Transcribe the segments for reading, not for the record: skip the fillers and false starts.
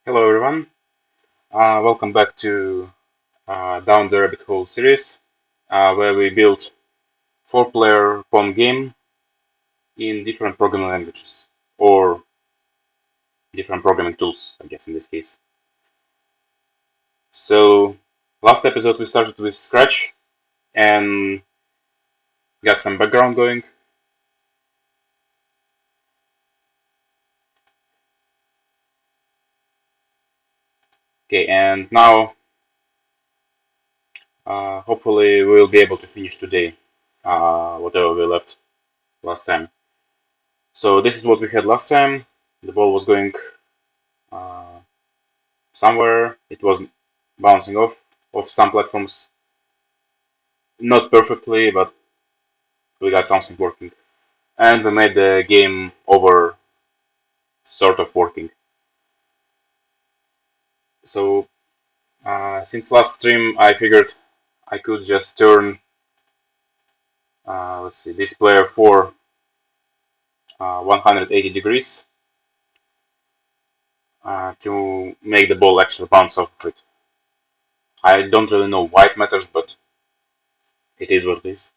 Hello everyone, welcome back to Down the Rabbit Hole series, where we build four-player Pong game in different programming languages, or different programming tools, I guess in this case. So, last episode we started with Scratch and got some background going. Okay, and now hopefully we'll be able to finish today whatever we left last time. So this is what we had last time. The ball was going uh, somewhere. It was bouncing off of some platforms, not perfectly, but we got something working, and we made the game over sort of working. So since last stream, I figured I could just turn let's see, this player for 180 degrees to make the ball actually bounce off of it. I don't really know why it matters, but it is what it is.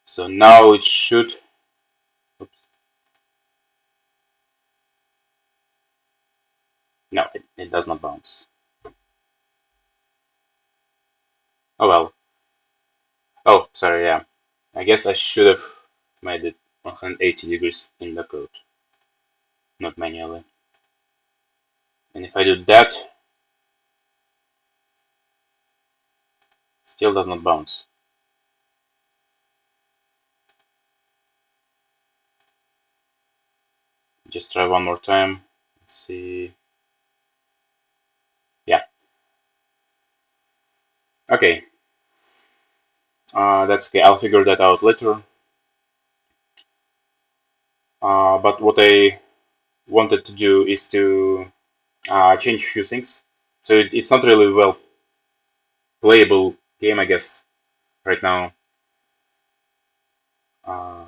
So now it should. Oops, no, it does not bounce. Oh well. Oh, sorry, yeah. I guess I should have made it 180 degrees in the code, not manually. And if I do that, still does not bounce. Just try one more time. Let's see. Yeah. Okay. That's okay. I'll figure that out later. But what I wanted to do is to change a few things. So it's not really well playable game, I guess, right now. Uh,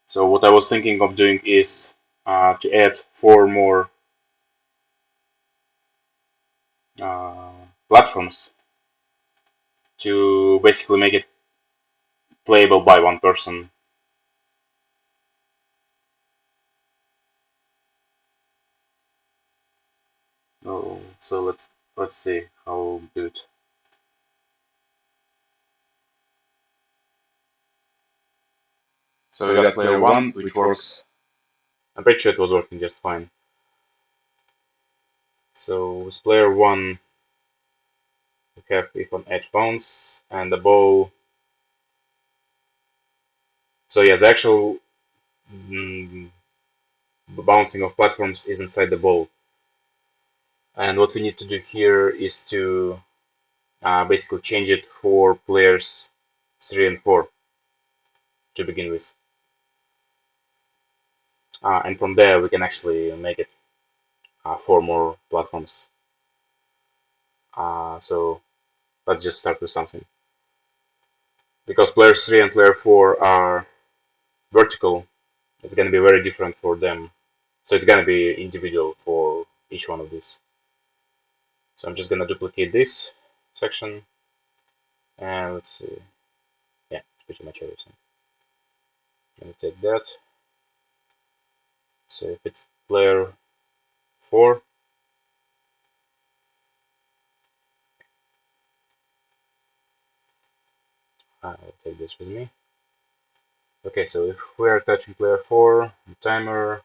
so what I was thinking of doing is to add four more platforms to basically make it playable by one person. Oh, so let's see how good. So we got player one, which works. I'm pretty sure it was working just fine. So with player one, we have if on edge bounce and the ball. So yeah, the actual mm, bouncing of platforms is inside the ball. And what we need to do here is to basically change it for players 3 and 4 to begin with. And from there, we can actually make it 4 more platforms. So let's just start with something. Because players 3 and player 4 are vertical, it's going to be very different for them. So it's going to be individual for each one of these. So I'm just going to duplicate this section. And let's see. Yeah, it's pretty much everything. I'm going to take that. So if it's player 4, I'll take this with me. Okay, so if we're touching player 4, timer.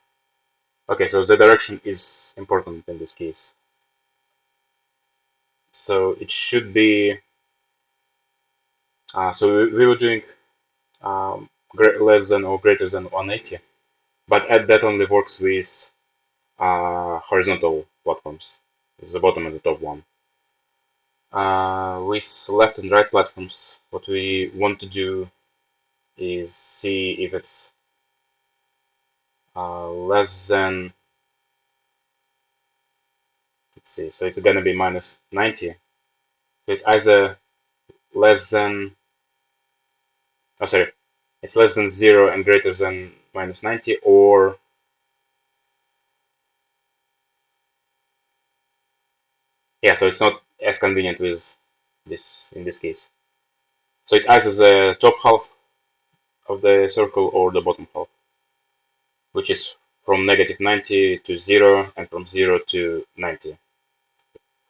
Okay, so the direction is important in this case. So it should be. So we were doing less than or greater than 180, but that only works with horizontal platforms. It's the bottom and the top one. With left and right platforms, what we want to do is see if it's less than. Let's see. So it's gonna be minus 90. So it's either less than. Oh, sorry. It's less than 0 and greater than minus 90, or Yeah, so it's not as convenient with this in this case. So it's either the top half of the circle or the bottom half, which is from -90 to 0 and from 0 to 90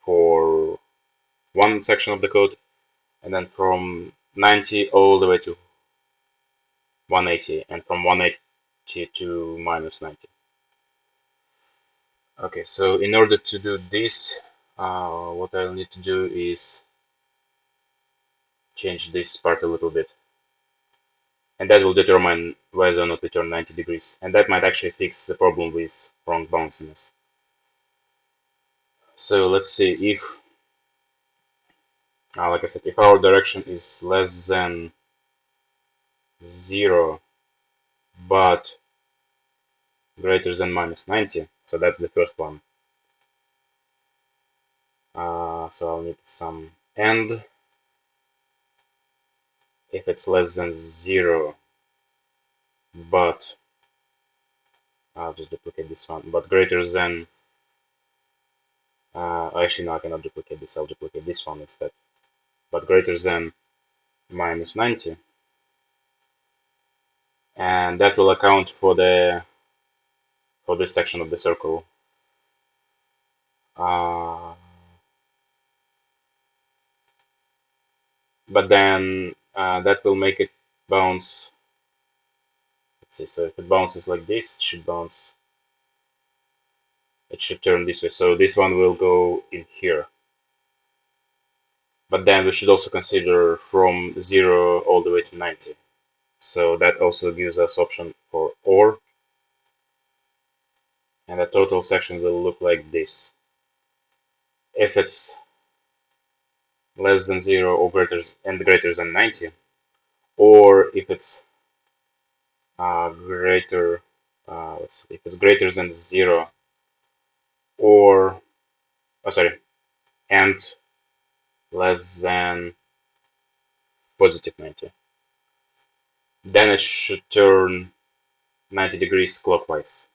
for one section of the code, and then from 90 all the way to 180, and from 180 to -90. Okay, so in order to do this, what I'll need to do is change this part a little bit, and that will determine whether or not we turn 90 degrees, and that might actually fix the problem with wrong bounciness. So let's see if, like I said, if our direction is less than 0 but greater than -90, so that's the first one. So I'll need some end. If it's less than 0 but I'll just duplicate this one, but greater than, actually no, I cannot duplicate this, I'll duplicate this one instead, but greater than -90, and that will account for this section of the circle. Uh, but then that will make it bounce. Let's see, so if it bounces like this, it should turn this way. So this one will go in here. But then we should also consider from 0 all the way to 90. So that also gives us option for OR, and the total section will look like this. If it's less than 0 or greater than 90, or if it's greater, let's see, if it's greater than 0 or, oh sorry, and less than +90, then it should turn 90 degrees clockwise.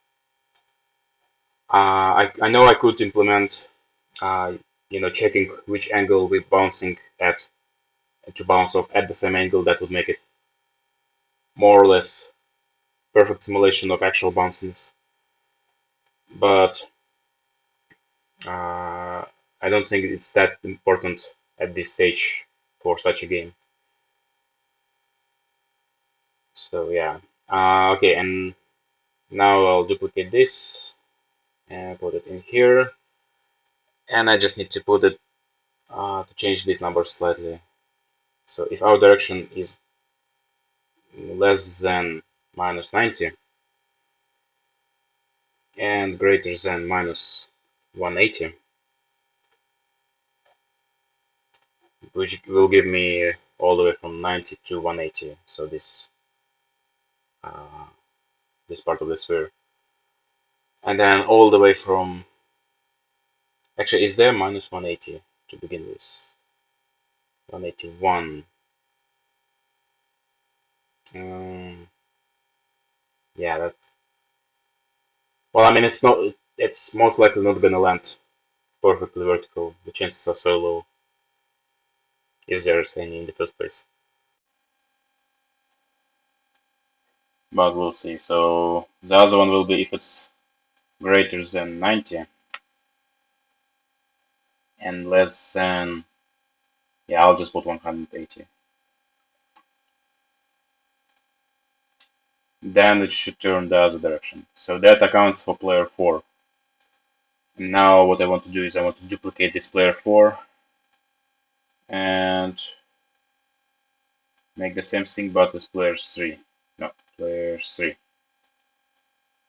I know I could implement, checking which angle we're bouncing at to bounce off at the same angle. That would make it more or less perfect simulation of actual bounciness. But I don't think it's that important at this stage for such a game. So yeah, okay, and now I'll duplicate this and put it in here, and I just need to put it to change these numbers slightly. So if our direction is less than -90 and greater than -180, which will give me all the way from 90 to 180. So uh, this part of the sphere, and then all the way from, actually, is there -180 to begin with? 181. Yeah, that's, well, I mean, it's not. It's most likely not gonna land perfectly vertical. The chances are so low, if there's any in the first place. But we'll see. So the other one will be if it's greater than 90 and less than, yeah, I'll just put 180. Then it should turn the other direction. So that accounts for player 4. And now what I want to do is I want to duplicate this player 4 and make the same thing but with player 3. No, player 3.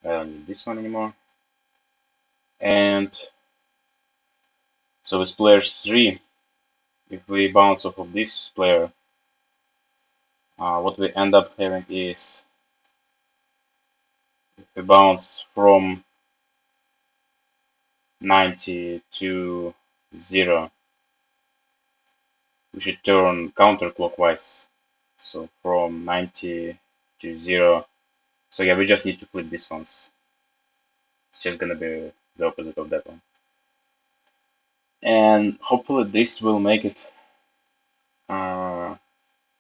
I don't need this one anymore. And so with player 3, if we bounce off of this player, what we end up having is, if we bounce from 90 to 0, we should turn counterclockwise. So from 90 to 0. So yeah, we just need to flip these ones. It's just gonna be the opposite of that one. And hopefully this will make it uh,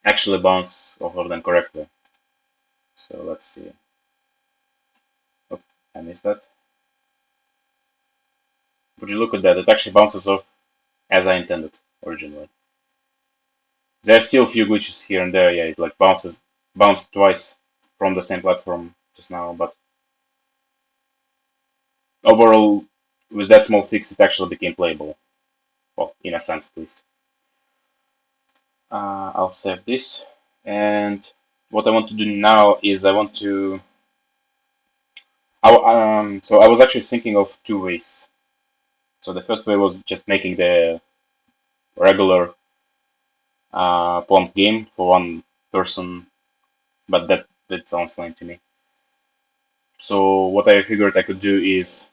actually bounce off of them correctly. So let's see. Oh, I missed that. Would you look at that? It actually bounces off as I intended originally. There are still a few glitches here and there. Yeah, it like bounced twice from the same platform just now, but overall, with that small fix, it actually became playable. Well, in a sense, at least. I'll save this, and what I want to do now is I want to. So I was actually thinking of two ways. So the first way was just making the regular Pong game for one person, but that sounds lame to me. So what I figured I could do is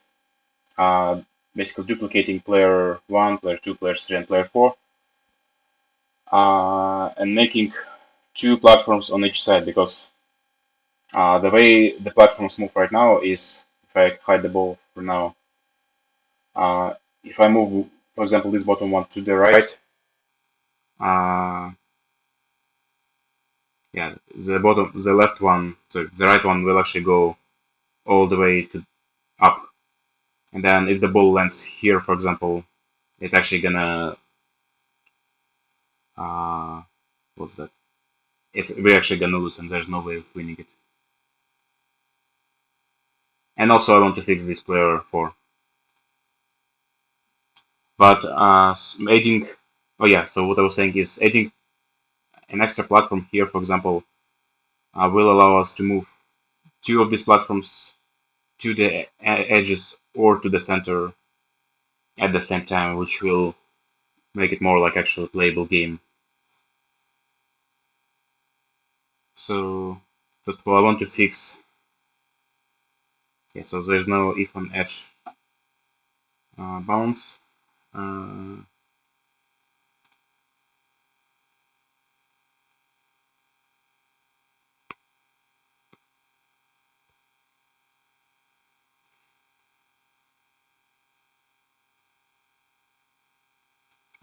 uh, basically duplicating player 1, player 2, player 3, and player 4, and making two platforms on each side, because the way the platforms move right now is, if I hide the ball for now, uh, if I move, for example, this bottom one to the right, uh, yeah, the left one, so the right one will actually go all the way to up, and then if the ball lands here, for example, it actually gonna uh, what's that? We're actually gonna lose, and there's no way of winning it. And also, I want to fix this player 4, but adding. Oh yeah, so what I was saying is adding an extra platform here, for example, will allow us to move two of these platforms to the edges or to the center at the same time, which will make it more like actually playable game. So first of all, I want to fix. Yeah, so there's no if on edge bounce. Uh,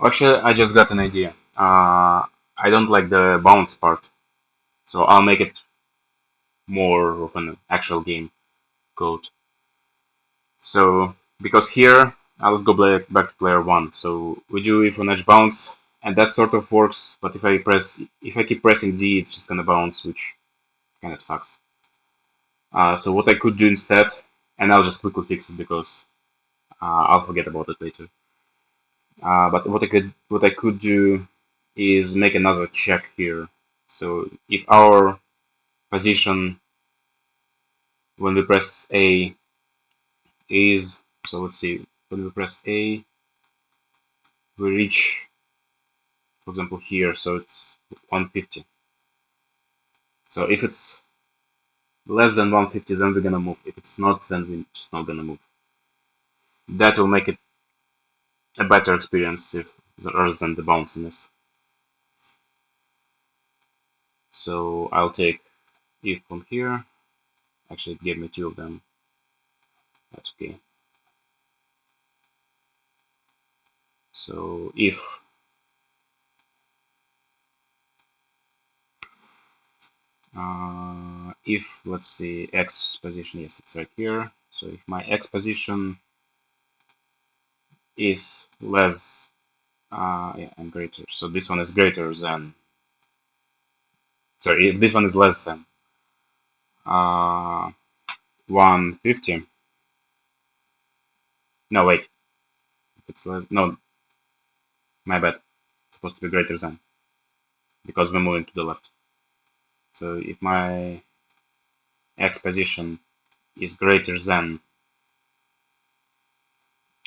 Actually, I just got an idea. I don't like the bounce part, so I'll make it more of an actual game code. So because here, let's go back to player 1. So we do if on edge bounce, and that sort of works. But if I keep pressing D, it's just gonna bounce, which kind of sucks. So what I could do instead, and I'll just quickly fix it because I'll forget about it later. But what I could do is make another check here. So if our position when we press A is, so let's see, when we press A, we reach, for example, here, so it's 150. So if it's less than 150, then we're gonna move. If it's not, then we're just not gonna move. That will make it a better experience rather than the bounciness. So I'll take if from here. Actually, it gave me two of them. That's okay. So if let's see x position, yes, it's right here. So if my x position is less, yeah, and greater. So this one is greater than. Sorry, if this one is less than 150. No, wait. If it's less, no, my bad. It's supposed to be greater than, because we're moving to the left. So if my x position is greater than,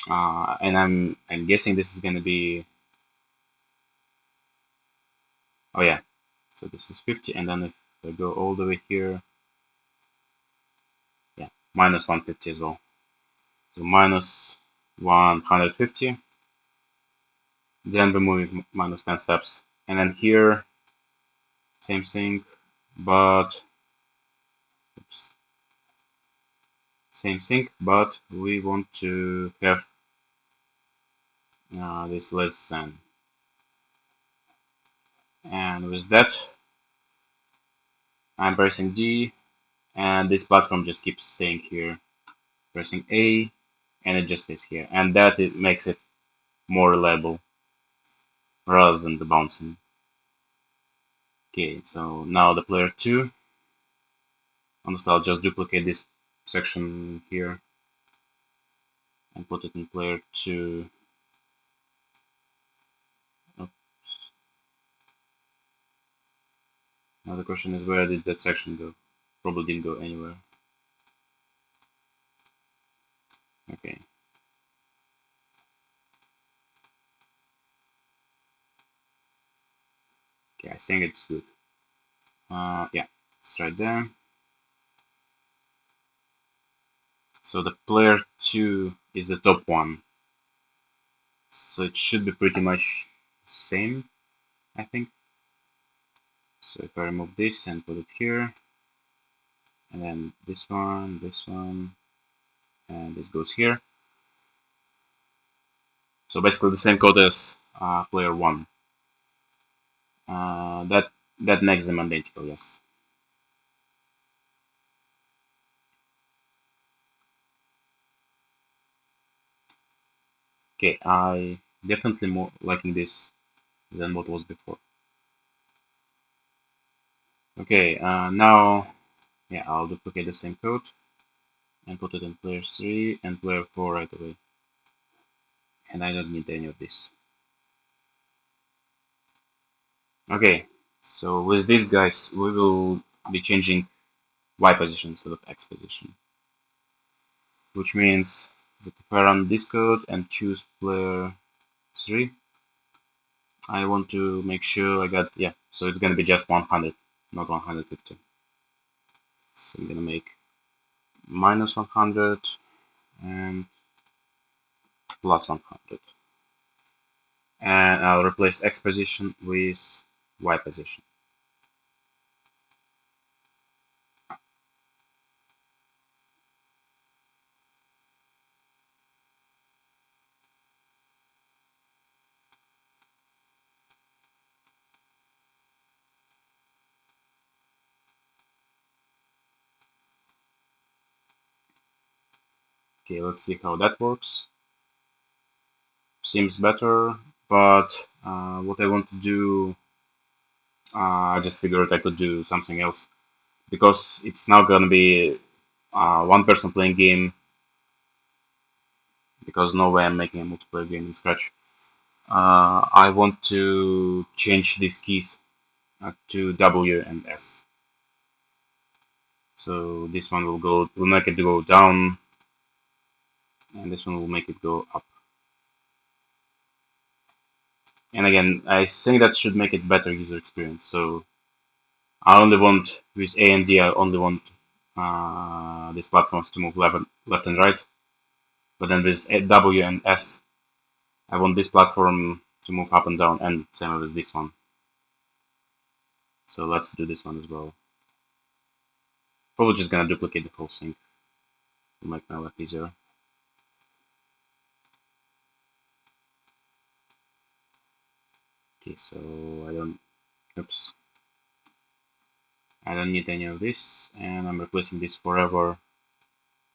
and I'm guessing this is going to be, oh yeah, so this is 50, and then if I go all the way here, yeah, minus 150 as well. So minus 150, then we're moving minus 10 steps, and then here, same thing, but oops, same thing, but we want to have this less than. And with that, I'm pressing D, and this platform just keeps staying here. Pressing A, and it just stays here. And that it makes it more reliable rather than the bouncing. Okay, so now the player 2. Honestly, I'll just duplicate this section here and put it in player 2. Oh, now the question is, where did that section go? Probably didn't go anywhere. Okay. Okay, I think it's good. Yeah, it's right there. So the player 2 is the top one. So it should be pretty much same, I think. So if I remove this and put it here, and then this one, and this goes here. So basically the same code as player 1. That makes them identical, yes. Okay, I definitely more liking this than what was before. Okay, now, yeah, I'll duplicate the same code and put it in player 3 and player 4 right away. And I don't need any of this. Okay, so with these guys, we will be changing Y position instead of X position. Which means that if I run this code and choose player 3, I want to make sure I got, yeah, so it's gonna be just 100, not 150. So I'm gonna make minus 100 and plus 100. And I'll replace X position with Y position. Okay, let's see how that works. Seems better, but what I want to do, I just figured I could do something else because it's now gonna be one person playing game because no way I'm making a multiplayer game in Scratch. I want to change these keys to W and S. So this one will make it go down, and this one will make it go up. And again, I think that should make it better user experience. So I only want, with A and D, I only want these platforms to move left and right. But then with W and S, I want this platform to move up and down, and same with this one. So let's do this one as well. Probably just gonna duplicate the whole thing to make my life easier. Okay, so oops, I don't need any of this, and I'm replacing this forever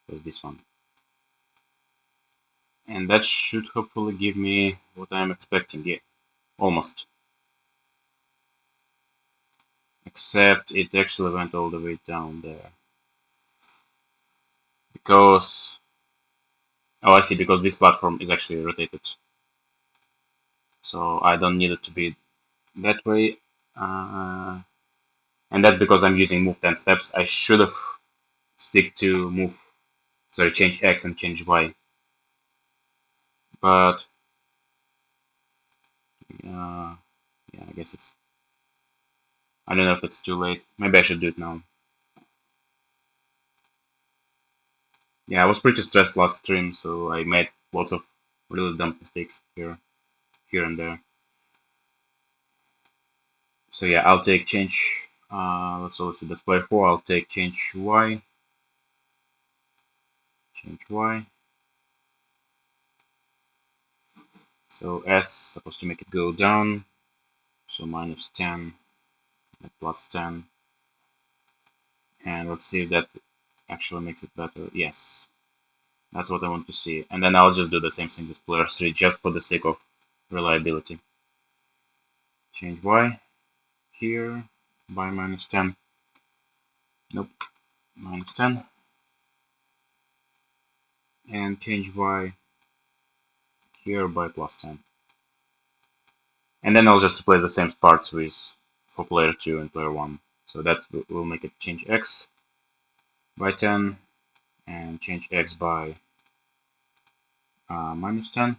with this one. And that should hopefully give me what I'm expecting. Yeah, almost. Except it actually went all the way down there. Because, oh, I see, because this platform is actually rotated. So I don't need it to be that way. And that's because I'm using move 10 steps. I should have stick to change X and change Y. But, yeah, I guess I don't know if it's too late. Maybe I should do it now. Yeah, I was pretty stressed last stream, so I made lots of really dumb mistakes here and there. So yeah, I'll take change. Let's see, display 4. I'll take change Y. Change Y. So S supposed to make it go down. So -10 and +10. And let's see if that actually makes it better. Yes, that's what I want to see. And then I'll just do the same thing with player 3 just for the sake of reliability. Change Y here by -10. Nope, -10. And change Y here by +10. And then I'll just replace the same parts with for player 2 and player 1. So that will make it change X by 10 and change X by -10.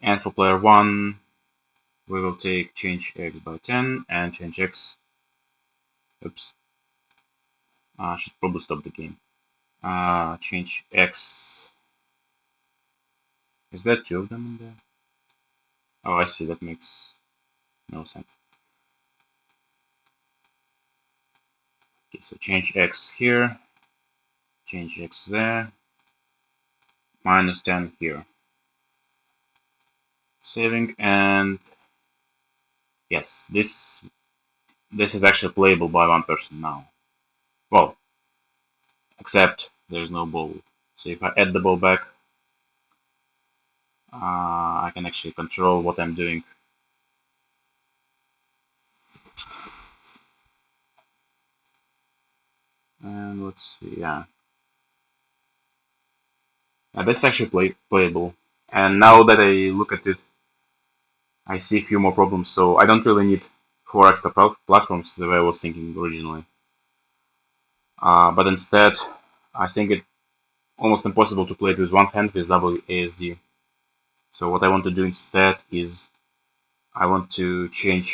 And for player 1, we will take change X by 10 and change X. Oops. Should probably stop the game. Change X. Is there two of them in there? Oh, I see. That makes no sense. Okay, so change X here. Change X there. -10 here. Saving, and yes, this is actually playable by one person now. Well, except there's no ball. So if I add the ball back, I can actually control what I'm doing. And let's see, yeah. That's actually playable. And now that I look at it, I see a few more problems. So I don't really need 4 extra platforms the way I was thinking originally. But instead, I think it almost impossible to play it with one hand with WASD. So what I want to do instead is I want to change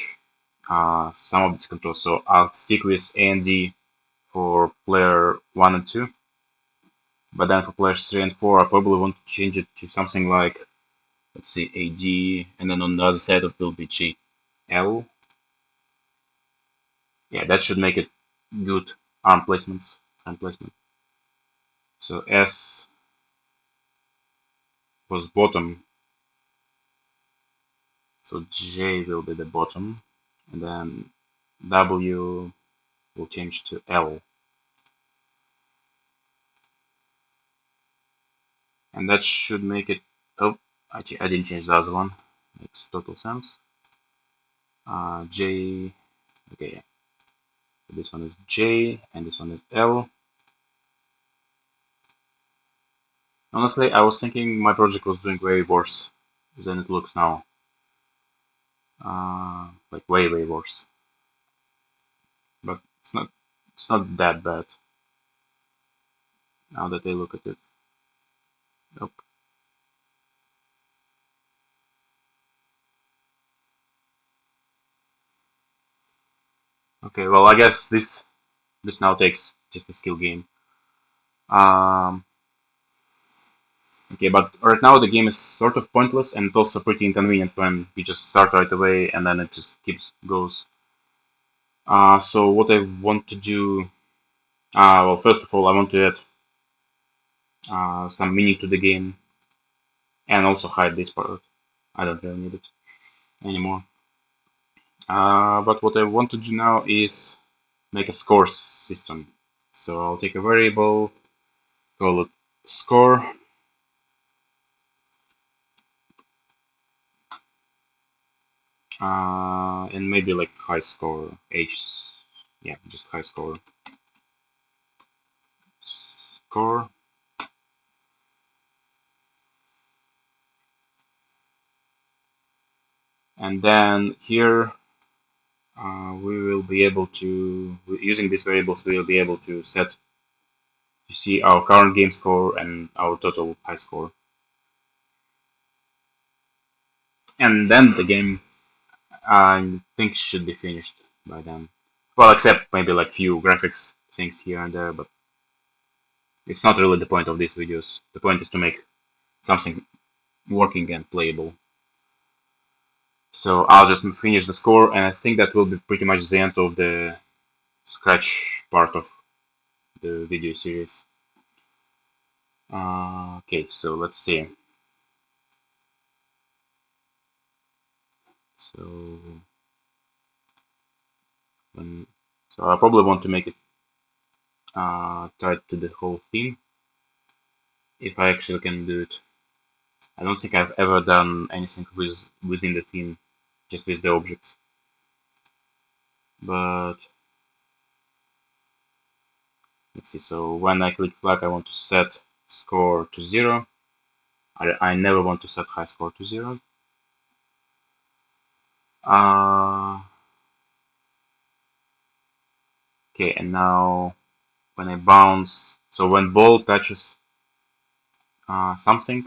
some of these controls. So I'll stick with A and D for player 1 and 2. But then for players 3 and 4, I probably want to change it to something like, let's see, AD, and then on the other side it will be GL. Yeah, that should make it good arm placements, hand placement. So S was bottom, so J will be the bottom, and then W will change to L. And that should make it, oh, I didn't change the other one, makes total sense. J, okay, yeah. So this one is J, and this one is L. Honestly, I was thinking my project was doing way worse than it looks now. Like way worse. But it's not that bad now that I look at it. Nope. Okay, well I guess this now takes just a skill game. Um, okay, but right now the game is sort of pointless and also pretty inconvenient when you just start right away and then it just goes. So what I want to do, well, first of all, I want to add some meaning to the game and also hide this part. I don't really need it anymore. But what I want to do now is make a score system. So I'll take a variable, call it score, and maybe like high score, yeah, just high score. Score. And then here we will be able to, using these variables, we will be able to set to see our current game score and our total high score. And then the game, I think, should be finished by then. Well, except maybe like few graphics things here and there, but it's not really the point of these videos. The point is to make something working and playable. So I'll just finish the score, and I think that will be pretty much the end of the Scratch part of the video series. Okay, so let's see. So, so I probably want to make it tied to the whole theme, if I actually can do it. I don't think I've ever done anything within the theme, just with the objects. But let's see. So when I click flag, I want to set score to 0. I never want to set high score to 0. Okay, and now when I bounce, so when ball touches something,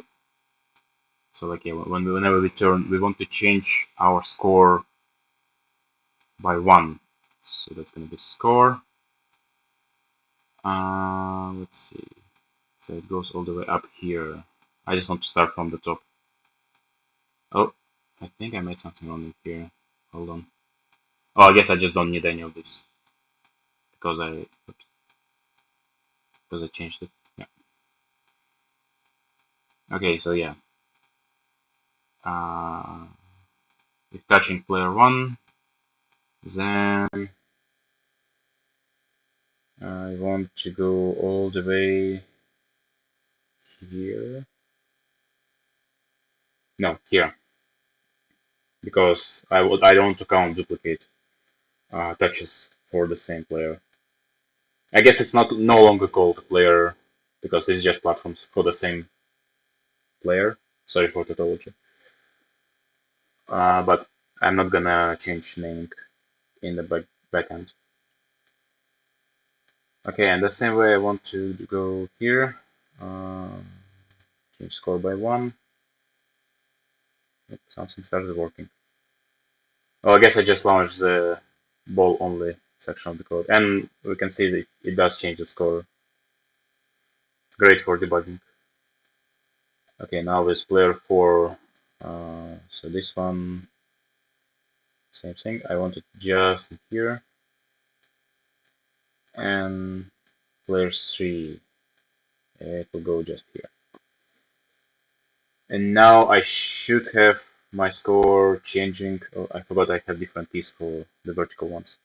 so like whenever we turn, we want to change our score by 1. So that's gonna be score. Let's see. So it goes all the way up here. I just want to start from the top. Oh, I think I made something wrong in here. Hold on. Oh, I guess I just don't need any of this because I changed it. Yeah. Okay, so yeah. If touching player 1, then I want to go all the way here. No, here, because I don't want to count duplicate touches for the same player. I guess it's no longer called player because it's just platforms for the same player. Sorry for tautology. But I'm not gonna change naming in the backend. Okay, and the same way I want to go here. Change score by 1. Something started working. Oh, I guess I just launched the ball only section of the code, and we can see that it does change the score. Great for debugging. Okay, now with player 4, so this one, same thing. I want it just here, and player 3, it will go just here. And now I should have my score changing. Oh, I forgot I have different keys for the vertical ones.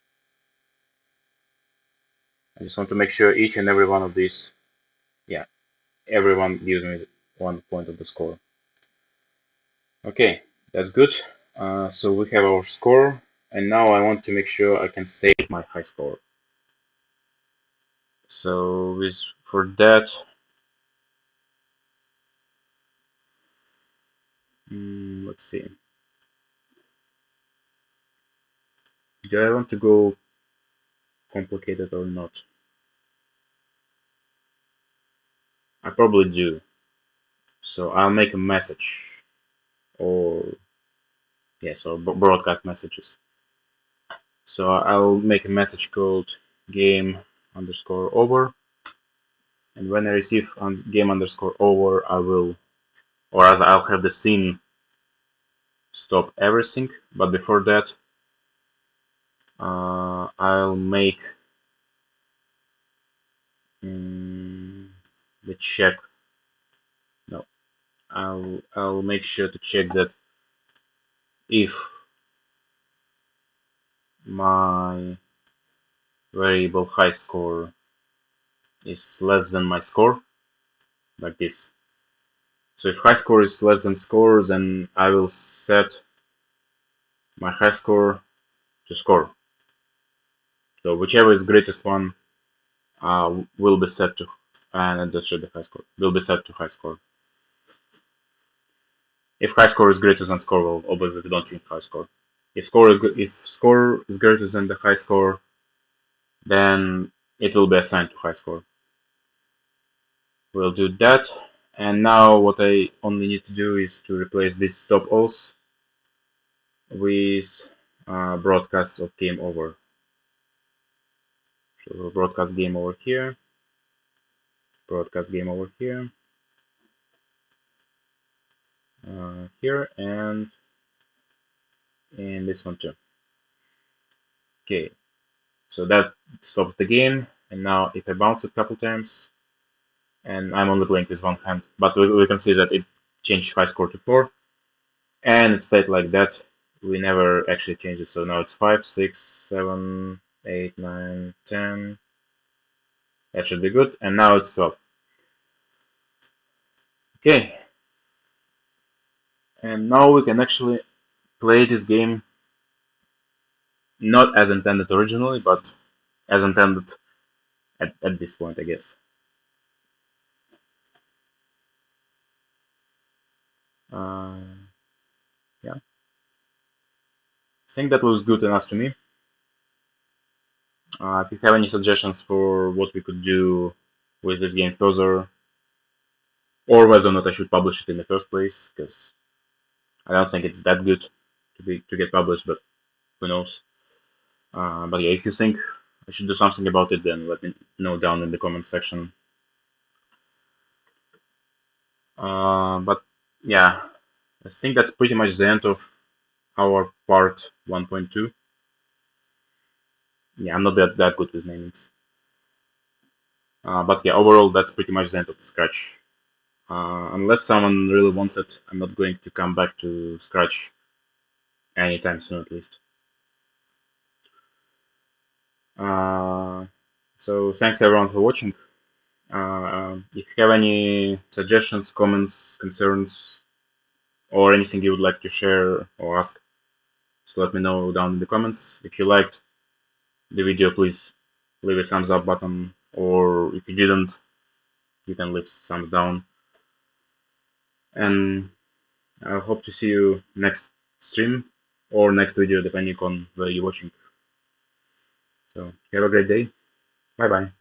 I just want to make sure each and every one of these, yeah, everyone gives me 1 point of the score. Okay, that's good. So we have our score, and now I want to make sure I can save my high score. So for that, let's see. Do I want to go complicated or not? I probably do. So I'll make a message, or yes, or broadcast messages. So I'll make a message called game underscore over, and when I receive game underscore over, I will, or as I'll have the scene stop everything. But before that, I'll make the check. No, I'll make sure to check that if my variable high score is less than my score, like this. So if high score is less than score, then I will set my high score to score. So whichever is greatest one will be set to, and that's the high score will be set to high score. If high score is greater than score, well, obviously we don't change high score. If score is greater than the high score, then it will be assigned to high score. We'll do that, and now what I only need to do is to replace this stop else with broadcast of game over. So we'll broadcast game over here, broadcast game over here, here, and in this one too. Okay, so that stops the game, and now if I bounce it a couple times, and I'm only playing with one hand, but we can see that it changed high score to 4, and it stayed like that we never actually changed it. So now it's 5, 6, 7, 8, 9, 10. That should be good. And now it's 12. Okay. And now we can actually play this game not as intended originally, but as intended at this point, I guess. Uh, yeah, I think that looks good enough to me. If you have any suggestions for what we could do with this game further, or whether or not I should publish it in the first place, because I don't think it's that good to get published, but who knows? But yeah, if you think I should do something about it, then let me know down in the comments section. But yeah, I think that's pretty much the end of our part 1.2. Yeah, I'm not that good with namings. But yeah, overall, that's pretty much the end of the Scratch. Unless someone really wants it, I'm not going to come back to Scratch anytime soon, at least. Uh, so thanks everyone for watching. If you have any suggestions, comments, concerns, or anything you would like to share or ask, just let me know down in the comments. If you liked the video, please leave a thumbs up button, or if you didn't, you can leave thumbs down. And I hope to see you next stream or next video, depending on where you're watching. So have a great day. Bye bye.